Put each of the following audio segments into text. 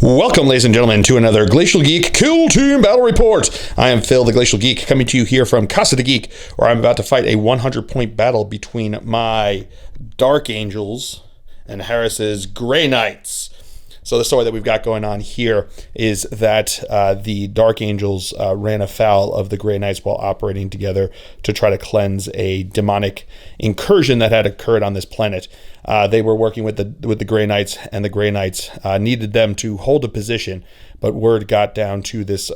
Welcome, ladies and gentlemen, to another Glacial Geek Kill Team Battle Report. I am Phil, the Glacial Geek, coming to you here from Casa de Geek, where I'm about to fight a 100-point battle between my Dark Angels and Harris's Grey Knights. So the story that we've got going on here is that the Dark Angels ran afoul of the Grey Knights while operating together to try to cleanse a demonic incursion that had occurred on this planet. They were working with the Grey Knights, and the Grey Knights needed them to hold a position, but word got down to this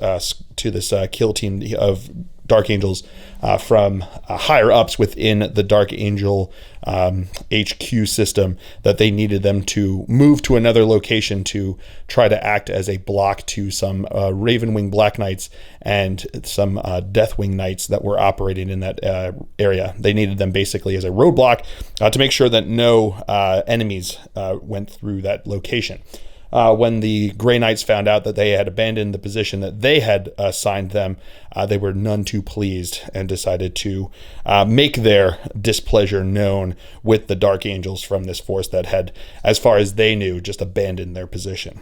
kill team of Dark Angels from higher ups within the Dark Angel HQ system that they needed them to move to another location to try to act as a block to some Ravenwing Black Knights and some Deathwing Knights that were operating in that area. They needed them basically as a roadblock to make sure that no enemies went through that location. When the Grey Knights found out that they had abandoned the position that they had assigned them, they were none too pleased and decided to make their displeasure known with the Dark Angels from this force that had, as far as they knew, just abandoned their position.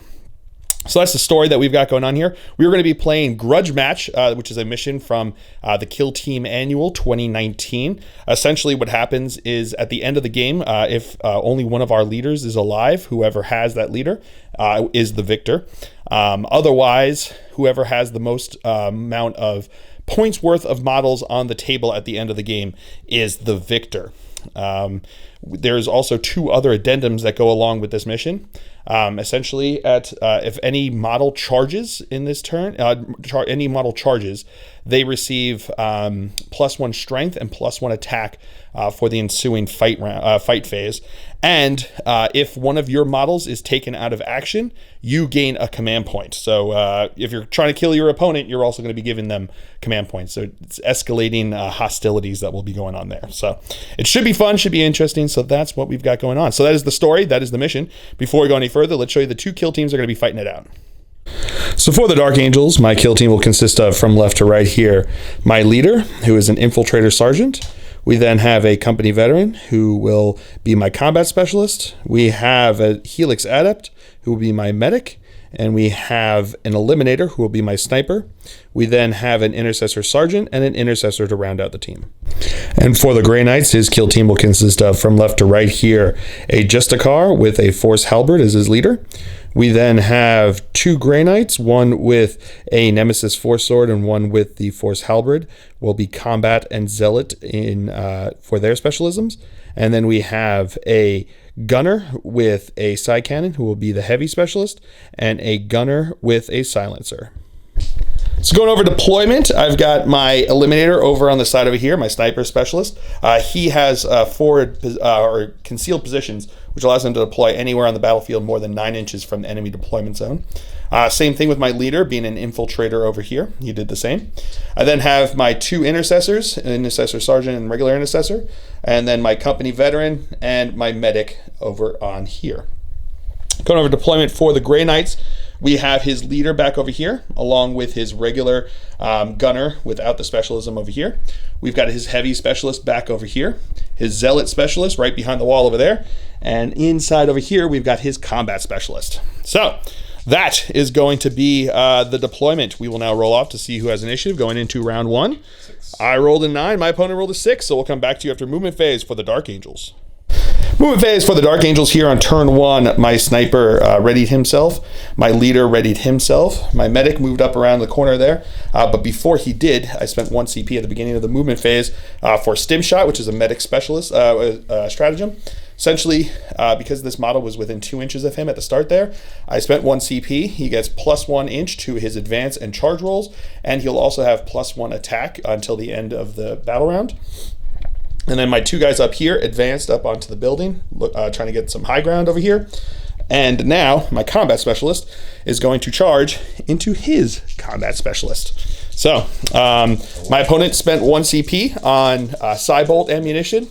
So that's the story that we've got going on here. We're going to be playing Grudge Match, which is a mission from the Kill Team Annual 2019. Essentially what happens is at the end of the game, if only one of our leaders is alive, whoever has that leader is the victor. Otherwise, whoever has the most amount of points worth of models on the table at the end of the game is the victor. There's also two other addendums that go along with this mission. Essentially, if any model charges in this turn, any model charges, they receive +1 strength and +1 attack for the ensuing fight phase. And if one of your models is taken out of action, you gain a command point. So if you're trying to kill your opponent, you're also going to be giving them command points. So it's escalating hostilities that will be going on there. So it should be fun, should be interesting. So that's what we've got going on. So that is the story. That is the mission. Before we go any further, let's show you the two kill teams are going to be fighting it out. So for the Dark Angels, my kill team will consist of, from left to right here, my leader, who is an infiltrator sergeant. We then have a company veteran who will be my combat specialist. We have a Helix adept who will be my medic. And we have an eliminator who will be my sniper. We then have an intercessor sergeant and an intercessor to round out the team. And for the Grey Knights, his kill team will consist of, from left to right here, a Justicar with a Force Halberd as his leader. We then have two Grey Knights, one with a Nemesis Force Sword and one with the Force Halberd, will be combat and zealot for their specialisms. And then we have a gunner with a side cannon who will be the heavy specialist, and a gunner with a silencer. So going over deployment, I've got my eliminator over on the side over here, my sniper specialist. He has forward or concealed positions, which allows him to deploy anywhere on the battlefield more than 9 inches from the enemy deployment zone. Same thing with my leader being an infiltrator over here. He did the same. I then have my two intercessors, an intercessor sergeant and regular intercessor, and then my company veteran and my medic over on here. Going over deployment for the Grey Knights, we have his leader back over here, along with his regular gunner without the specialism over here. We've got his heavy specialist back over here, his zealot specialist right behind the wall over there, and inside over here, we've got his combat specialist. So that is going to be the deployment. We will now roll off to see who has initiative going into round 1. 6. I rolled a 9. My opponent rolled a 6, so we'll come back to you after movement phase for the Dark Angels. Movement phase for the Dark Angels here on turn 1. My sniper readied himself. My leader readied himself. My medic moved up around the corner there. But before he did, I spent 1 CP at the beginning of the movement phase for Stim Shot, which is a medic specialist stratagem. Essentially, because this model was within 2 inches of him at the start there, I spent 1 CP. He gets +1 inch to his advance and charge rolls, and he'll also have +1 attack until the end of the battle round. And then my two guys up here advanced up onto the building, trying to get some high ground over here. And now my combat specialist is going to charge into his combat specialist. So my opponent spent 1 CP on Cybolt ammunition,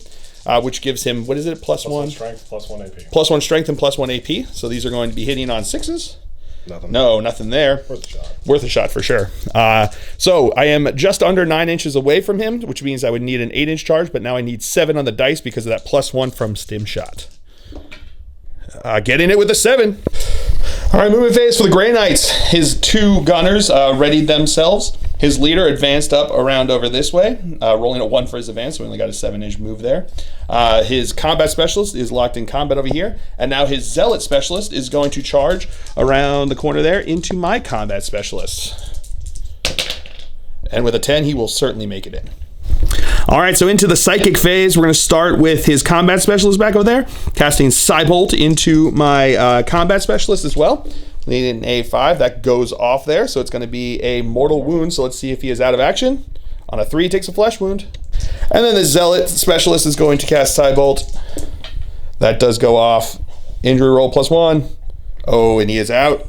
which gives him, what is it, +1 strength, +1 AP. +1 strength and +1 AP. So these are going to be hitting on 6s. Nothing. No, nothing there. Worth a shot. Worth a shot for sure. So I am just under 9 inches away from him, which means I would need an 8-inch charge, but now I need 7 on the dice because of that +1 from Stim Shot. Getting it with a 7. All right, movement phase for the Grey Knights. His 2 gunners readied themselves. His leader advanced up around over this way, rolling a 1 for his advance, so we only got a 7-inch move there. His combat specialist is locked in combat over here, and now his zealot specialist is going to charge around the corner there into my combat specialist. And with a 10, he will certainly make it in. All right, so into the psychic phase, we're going to start with his combat specialist back over there, casting Cybolt into my combat specialist as well. Leading an A5, that goes off there, so it's going to be a mortal wound. So let's see if he is out of action. On a 3, he takes a flesh wound. And then the zealot specialist is going to cast Cybolt. That does go off. Injury roll +1. Oh, and he is out.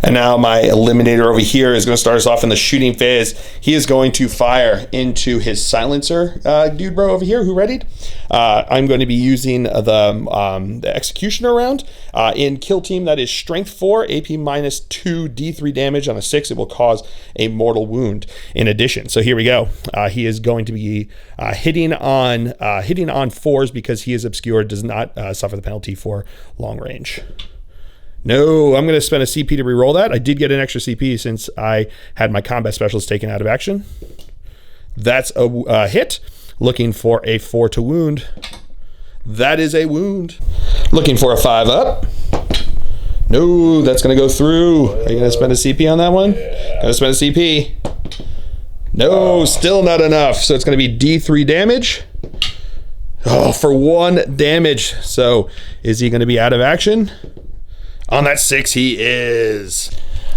And now my eliminator over here is going to start us off in the shooting phase. He is going to fire into his silencer dude bro over here who readied. I'm going to be using the executioner round. In kill team, that is strength 4, AP -2, D3 damage. On a 6, it will cause a mortal wound in addition. So here we go. He is going to be hitting on 4s because he is obscured, does not suffer the penalty for long range. No, I'm going to spend a CP to reroll that. I did get an extra CP since I had my combat specialist taken out of action. That's a hit. Looking for a 4 to wound. That is a wound. Looking for a 5 up. No, that's going to go through. Are you going to spend a CP on that one? Going to spend a CP. No, still not enough. So it's going to be D3 damage. Oh, for 1 damage. So is he going to be out of action? On that 6, he is.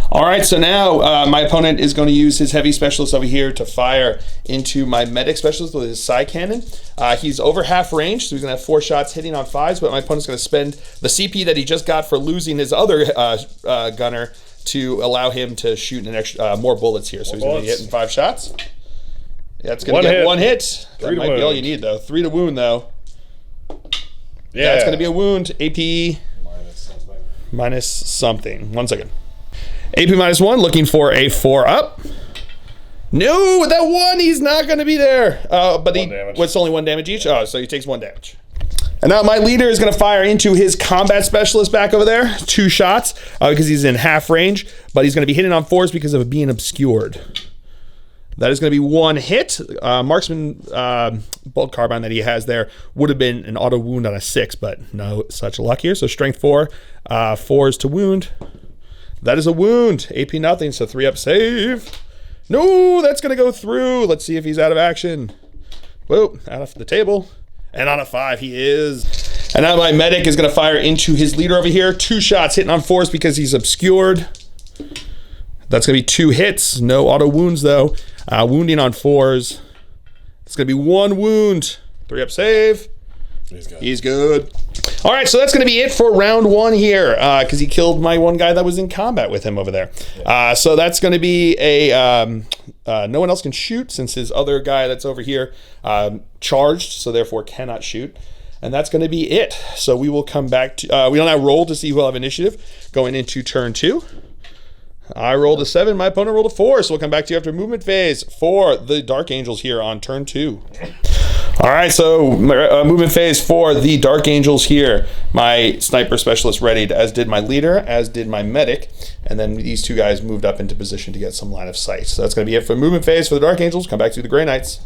All right, so now my opponent is going to use his heavy specialist over here to fire into my medic specialist with his psi cannon. He's over half range, so he's going to have 4 shots hitting on 5s, but my opponent's going to spend the CP that he just got for losing his other gunner to allow him to shoot an extra more bullets here. So he's going to be hitting 5 shots. Yeah, it's going to get 1 hit. That might be all you need, though. 3 to wound, though. Yeah, it's going to be a wound. AP minus something. 1 second. AP -1, looking for a 4 up. No, with that 1, he's not going to be there. But what's only 1 damage each? Oh, so he takes 1 damage. And now my leader is going to fire into his combat specialist back over there. 2 shots because he's in half range, but he's going to be hitting on 4s because of being obscured. That is going to be 1 hit. Marksman bolt carbine that he has there would have been an auto wound on a 6, but no such luck here. So strength 4, 4s to wound. That is a wound. AP nothing, so 3 up save. No, that's going to go through. Let's see if he's out of action. Whoa, out of the table. And on a 5, he is. And now my medic is going to fire into his leader over here. 2 shots hitting on 4s because he's obscured. That's going to be 2 hits. No auto wounds, though. Wounding on 4s. It's going to be 1 wound. 3 up save. He's good. All right, so that's going to be it for round 1 here because he killed my 1 guy that was in combat with him over there. So that's going to be a no one else can shoot since his other guy that's over here charged, so therefore cannot shoot. And that's going to be it. So we will come back to we don't have roll to see who will have initiative going into turn 2. I rolled a 7, my opponent rolled a 4, so we'll come back to you after movement phase for the Dark Angels here on turn 2. All right, so movement phase for the Dark Angels here. My sniper specialist readied, as did my leader, as did my medic, and then these 2 guys moved up into position to get some line of sight. So that's going to be it for movement phase for the Dark Angels. Come back to the Grey Knights.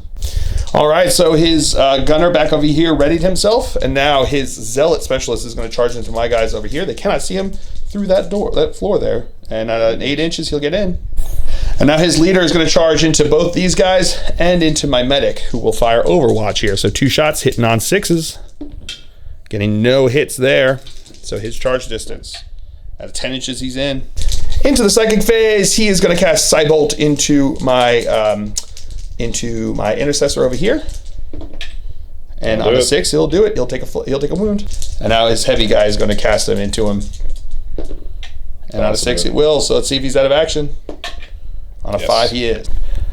All right, so his gunner back over here readied himself, and now his zealot specialist is going to charge into my guys over here. They cannot see him through that door, that floor there, and at 8 inches he'll get in. And now his leader is going to charge into both these guys and into my medic, who will fire Overwatch here. So 2 shots hitting on 6s, getting no hits there. So his charge distance at 10 inches he's in. Into the psychic phase, he is going to cast Cybolt into my intercessor over here. And on a 6, he'll do it. He'll take a wound. And now his heavy guy is going to cast him into him. And on a 6 it will, so let's see if he's out of action. On a 5 he is.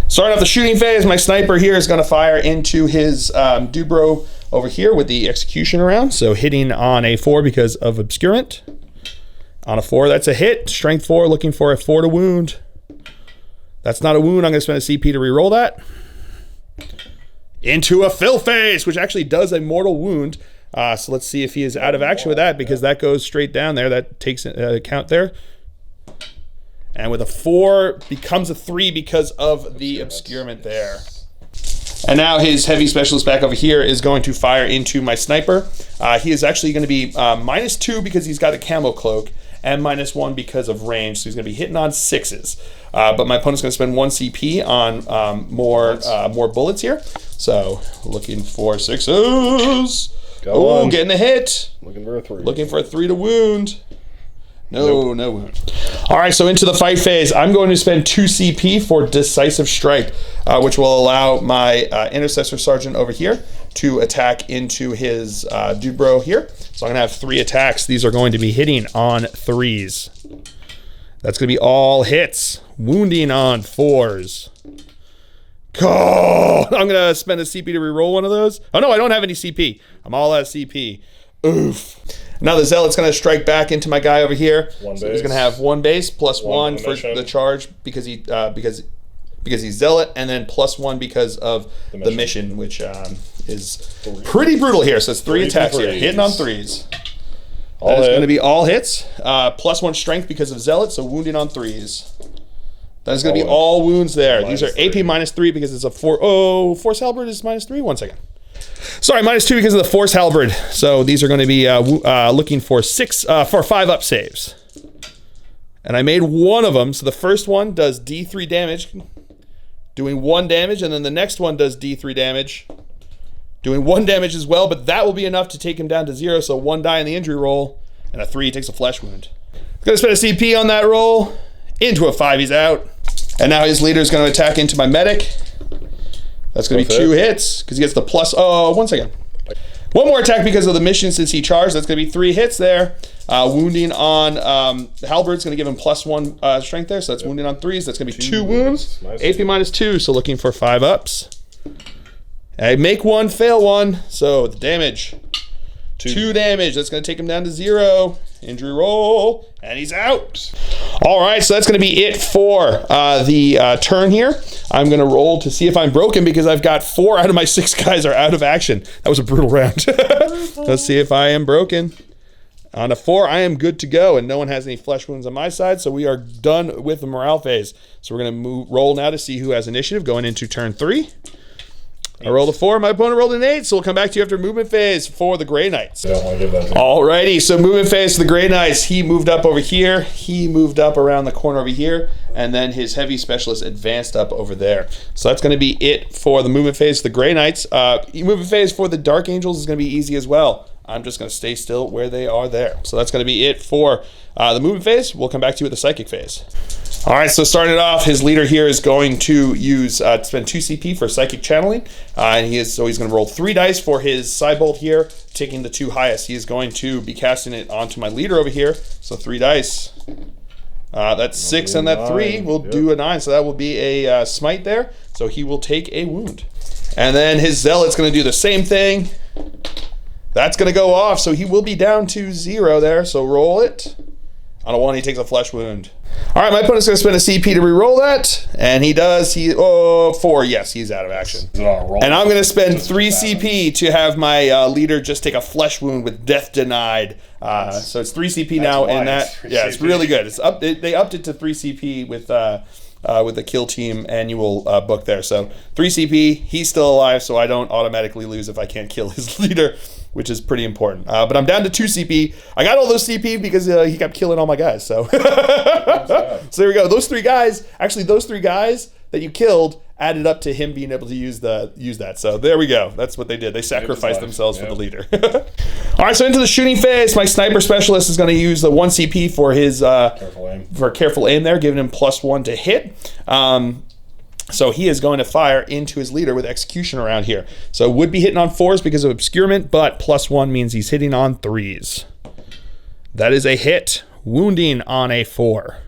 Starting off the shooting phase, my sniper here is going to fire into his Dubro over here with the execution round. So hitting on a 4 because of obscurant. On a 4, that's a hit. Strength 4, looking for a 4 to wound. That's not a wound. I'm going to spend a CP to reroll that. Into a fill phase, which actually does a mortal wound. So let's see if he is out of action with that, because that goes straight down there. That takes account there. And with a 4, becomes a 3 because of the obscurement there. And now his heavy specialist back over here is going to fire into my sniper. He is actually going to be -2 because he's got a camo cloak, and -1 because of range. So he's going to be hitting on 6s. But my opponent's going to spend 1 CP on more bullets here. So looking for 6s. Oh, getting a hit. Looking for a 3. Looking for a 3 to wound. No wound. All right, so into the fight phase. I'm going to spend 2 CP for Decisive Strike, which will allow my Intercessor Sergeant over here to attack into his dude bro here. So I'm going to have 3 attacks. These are going to be hitting on 3s. That's going to be all hits. Wounding on 4s. Oh, I'm going to spend a CP to reroll one of those. Oh, no, I don't have any CP. I'm all out of CP. Oof. Now the Zealot's going to strike back into my guy over here. So he's going to have 1 base plus 1 for the charge because he's Zealot, and then +1 because of the mission, which is pretty brutal here. So it's 3 attacks here, hitting on 3s. That is going to be all hits. +1 strength because of Zealot, so wounding on 3s. That is going to be all wounds there. These are AP -3 because it's a 4. Oh, Force Halberd is -3. 1 second. Sorry, -2 because of the Force Halberd. So these are going to be looking for 5 up saves. And I made one of them. So the first one does D3 damage, doing 1 damage, and then the next one does D3 damage, doing 1 damage as well, but that will be enough to take him down to 0. So 1 die in the injury roll, and a 3 takes a flesh wound. Going to spend a CP on that roll. Into a 5, he's out. And now his leader is going to attack into my medic. That's going to be 2 hits because he gets the plus. Oh, 1 second. 1 more attack because of the mission since he charged. That's going to be 3 hits there. Wounding on Halberd's going to give him +1 strength there. So that's wounding on 3s. That's going to be 2 wounds. AP -2. So looking for 5 ups. I make 1, fail 1. So the damage. 2 damage. That's going to take him down to 0. Injury roll, and he's out. All right, so that's going to be it for the turn here. I'm going to roll to see if I'm broken because I've got 4 out of my 6 guys are out of action. That was a brutal round. Let's see if I am broken. On a 4, I am good to go, and no one has any flesh wounds on my side, so we are done with the morale phase. So we're going to roll now to see who has initiative going into turn 3. I rolled a 4, my opponent rolled an 8, so we'll come back to you after movement phase for the Grey Knights. Alrighty, so movement phase for the Grey Knights. He moved up over here, he moved up around the corner over here, and then his heavy specialist advanced up over there. So that's going to be it for the movement phase for the Grey Knights. Movement phase for the Dark Angels is going to be easy as well. I'm just going to stay still where they are there. So that's going to be it for the movement phase. We'll come back to you with the psychic phase. All right, so starting off, his leader here is going to use spend 2 CP for psychic channeling, and he's going to roll 3 dice for his Cybolt here, taking the 2 highest. He is going to be casting it onto my leader over here. So 3 dice. That's 6, and that 3 will do a 9. So that will be a smite there. So he will take a wound, and then his Zealot's going to do the same thing. That's going to go off, so he will be down to 0 there. So roll it. On a 1, he takes a flesh wound. All right, my opponent's going to spend a CP to reroll that, and he does. 4. Yes, he's out of action. And I'm going to spend 3 CP to have my leader just take a flesh wound with death denied. So it's 3 CP now, and that it's really good. It's up. They upped it to 3 CP with the Kill Team annual book there. So 3 CP. He's still alive, so I don't automatically lose if I can't kill his leader, which is pretty important. But I'm down to 2 CP. I got all those CP because he kept killing all my guys. So, so there we go. Those 3 guys that you killed added up to him being able to use that. So there we go. That's what they did. They sacrificed themselves for the leader. All right, so into the shooting phase. My sniper specialist is going to use the 1 CP for his careful aim there, giving him +1 to hit. So he is going to fire into his leader with execution around here. So would be hitting on 4s because of obscurement, but +1 means he's hitting on 3s. That is a hit. Wounding on a 4.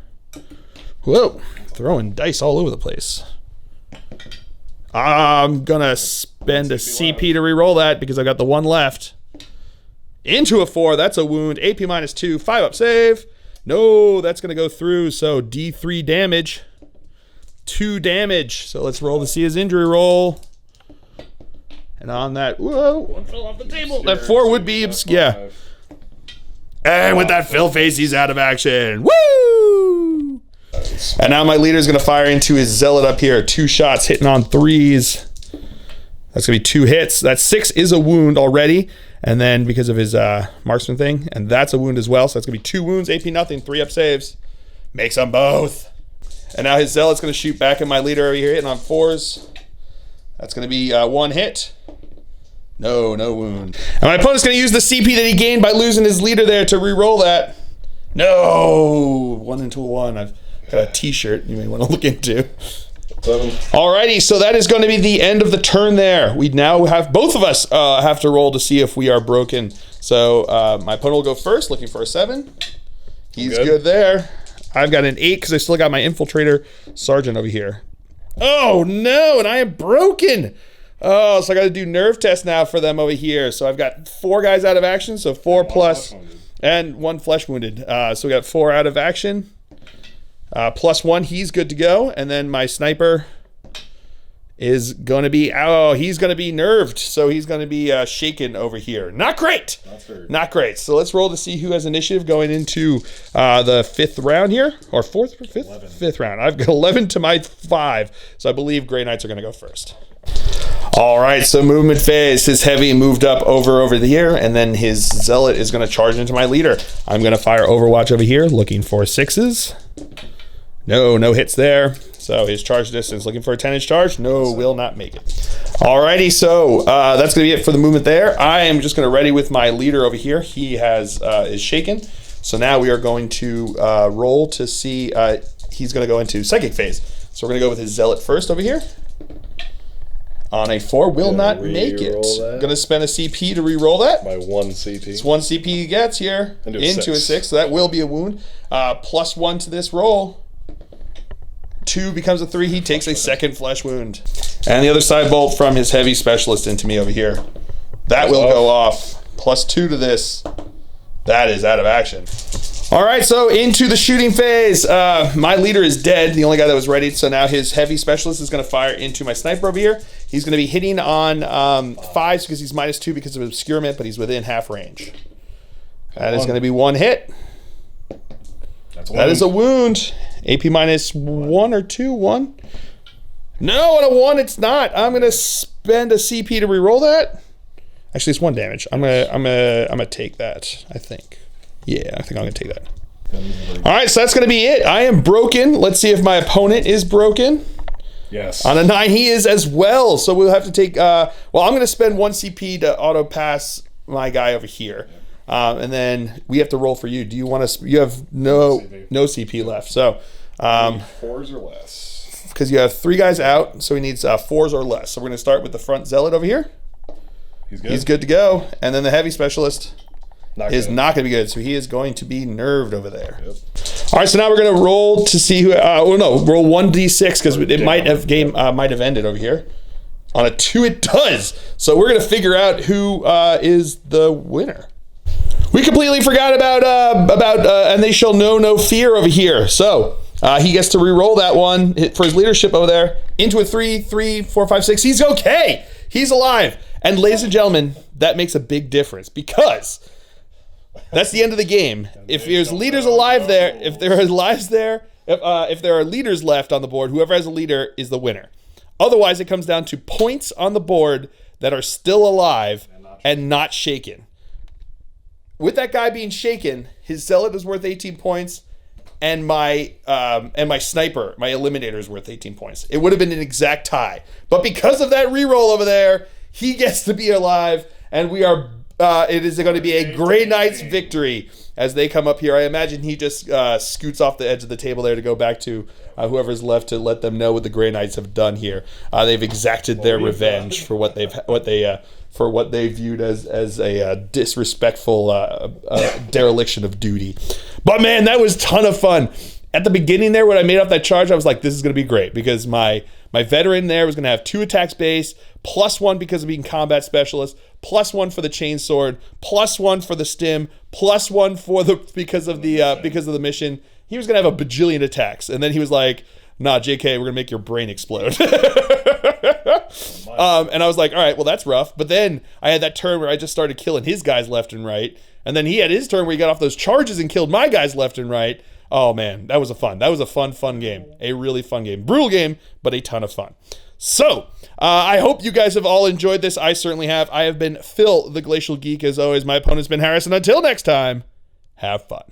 Whoa, throwing dice all over the place. I'm going to spend a CP to reroll that because I've got the 1 left. Into a 4, that's a wound. AP -2, 5 up save. No, that's going to go through, so D3 damage. 2 damage. So let's roll to see his injury roll. And on that, whoa, one fell off the table. That 4 would be, yeah. And with that fill face, he's out of action. Woo! And now my leader is going to fire into his zealot up here. 2 shots hitting on 3s. That's going to be 2 hits. That 6 is a wound already. And then because of his marksman thing, and that's a wound as well. So that's going to be 2 wounds, AP nothing, 3 up saves. Makes them both. And now his zealot's going to shoot back at my leader over here, hitting on 4s. That's going to be 1 hit. No wound. And my opponent's going to use the CP that he gained by losing his leader there to re-roll that. No! 1 into a 1. I've got a t-shirt you may want to look into. 7. Alrighty, so that is going to be the end of the turn there. We now have, both of us have to roll to see if we are broken. So my opponent will go first, looking for a 7. He's good there. I've got an 8 because I still got my infiltrator sergeant over here. Oh no, and I am broken. Oh, so I got to do nerve test now for them over here. So I've got 4 guys out of action, so 4 plus, and 1 flesh wounded. So we got 4 out of action. Plus 1, he's good to go. And then my sniper is going to be, he's going to be nerved. So he's going to be shaken over here. Not great. Not great. So let's roll to see who has initiative going into the 5th round here. Or 4th, 5th? 11. 5th round. I've got 11 to my 5. So I believe Grey Knights are going to go first. All right, so movement phase. His heavy moved up over here, and then his zealot is going to charge into my leader. I'm going to fire Overwatch over here, looking for 6s. No hits there. So his charge distance, looking for a 10-inch charge. No, will not make it. Alrighty, so that's going to be it for the movement there. I am just going to ready with my leader over here. He is shaken. So now we are going to roll to see. He's going to go into psychic phase. So we're going to go with his zealot first over here. On a 4, will not make it. Going to spend a CP to re-roll that. My 1 CP. It's 1 CP he gets here into a 6. So that will be a wound. Plus 1 to this roll. 2 becomes a 3. He takes a 2nd flesh wound. And the other side bolt from his heavy specialist into me over here. That will go off. Plus 2 to this. That is out of action. All right, so into the shooting phase. My leader is dead, the only guy that was ready. So now his heavy specialist is going to fire into my sniper over here. He's going to be hitting on 5s because he's -2 because of obscurement, but he's within half range. That is going to be 1 hit. That is a wound. AP -1 or 2, 1. No, on a 1 it's not. I'm going to spend a CP to reroll that. Actually, it's 1 damage. I'm gonna take that, I think. Yeah, I think I'm gonna take that. All right, so that's gonna be it. I am broken. Let's see if my opponent is broken. Yes. On a 9, he is as well. So we'll have to take. Well, I'm gonna spend 1 CP to auto pass my guy over here, and then we have to roll for you. Do you want to? You have no CP left. So 4s or less. Because you have 3 guys out, so he needs 4s or less. So we're gonna start with the front zealot over here. He's good to go, and then the heavy specialist is not going to be good, so he is going to be nerved over there. Yep. All right, so now we're going to roll to see who. Roll 1d6 because it might have ended over here. On a 2, it does. So we're going to figure out who is the winner. We completely forgot about and they shall know no fear over here. So he gets to re-roll that one for his leadership over there into a 3, 3, 4, 5, 6. He's okay. He's alive. And ladies and gentlemen, that makes a big difference because that's the end of the game. If there's leaders alive there, if there are lives there, if there are leaders left on the board, whoever has a leader is the winner. Otherwise, it comes down to points on the board that are still alive and not shaken. With that guy being shaken, his zealot is worth 18 points, and my sniper, my eliminator, is worth 18 points. It would have been an exact tie, but because of that reroll over there, he gets to be alive, and we are. It is going to be a Grey Knights victory as they come up here. I imagine he just scoots off the edge of the table there to go back to whoever's left to let them know what the Grey Knights have done here. They've exacted their revenge for what they viewed as a disrespectful dereliction of duty. But man, that was a ton of fun. At the beginning there, when I made off that charge, I was like, this is going to be great because my veteran there was going to have 2 attacks base, +1 because of being combat specialist, +1 for the chainsword, +1 for the stim, +1 for because of the mission. He was going to have a bajillion attacks, and then he was like, nah, JK, we're going to make your brain explode. And I was like, all right, well, that's rough. But then I had that turn where I just started killing his guys left and right. And then he had his turn where he got off those charges and killed my guys left and right. Oh, man, that was a fun game. A really fun game. Brutal game, but a ton of fun. So, I hope you guys have all enjoyed this. I certainly have. I have been Phil, the Glacial Geek. As always, my opponent's been Harris. And until next time, have fun.